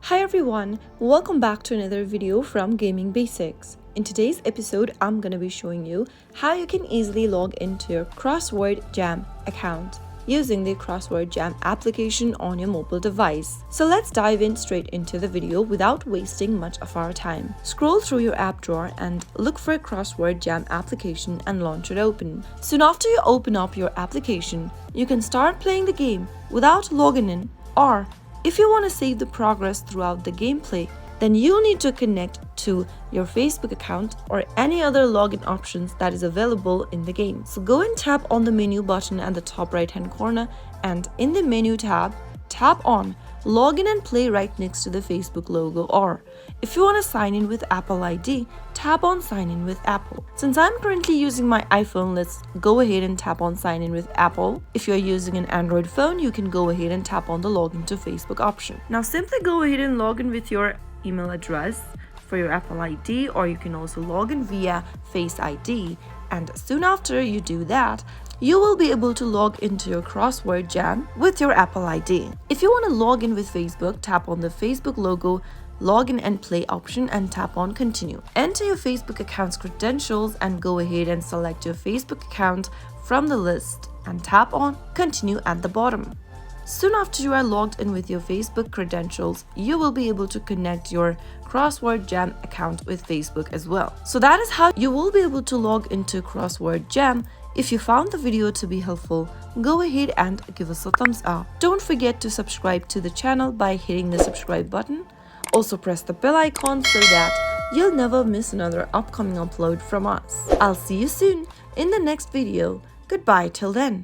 Hi everyone, welcome back to another video from Gaming Basics. In today's episode, I'm gonna be showing you how you can easily log into your Crossword Jam account using the Crossword Jam application on your mobile device. So let's dive in straight into the video without wasting much of our time. Scroll through your app drawer and look for a Crossword Jam application and launch it open. Soon after you open up your application, you can start playing the game without logging in, or if you want to save the progress throughout the gameplay, then you'll need to connect to your Facebook account or any other login options that is available in the game. So go and tap on the menu button at the top right hand corner, and in the menu tab, tap on Login and Play right next to the Facebook logo, or if you want to sign in with Apple ID, tap on Sign in with Apple. Since I'm currently using my iPhone, let's go ahead and tap on Sign in with Apple. If you're using an Android phone, you can go ahead and tap on the Login to Facebook option. Now simply go ahead and log in with your email address for your Apple ID, or you can also log in via Face ID. And soon after you do that, you will be able to log into your Crossword Jam with your Apple ID. If you want to log in with Facebook, tap on the Facebook logo, Login and Play option and tap on Continue. Enter your Facebook account's credentials and go ahead and select your Facebook account from the list and tap on Continue at the bottom. Soon after you are logged in with your Facebook credentials, you will be able to connect your Crossword Jam account with Facebook as well. So that is how you will be able to log into Crossword Jam. If you found the video to be helpful, go ahead and give us a thumbs up. Don't forget to subscribe to the channel by hitting the subscribe button. Also press the bell icon so that you'll never miss another upcoming upload from us. I'll see you soon in the next video. Goodbye till then.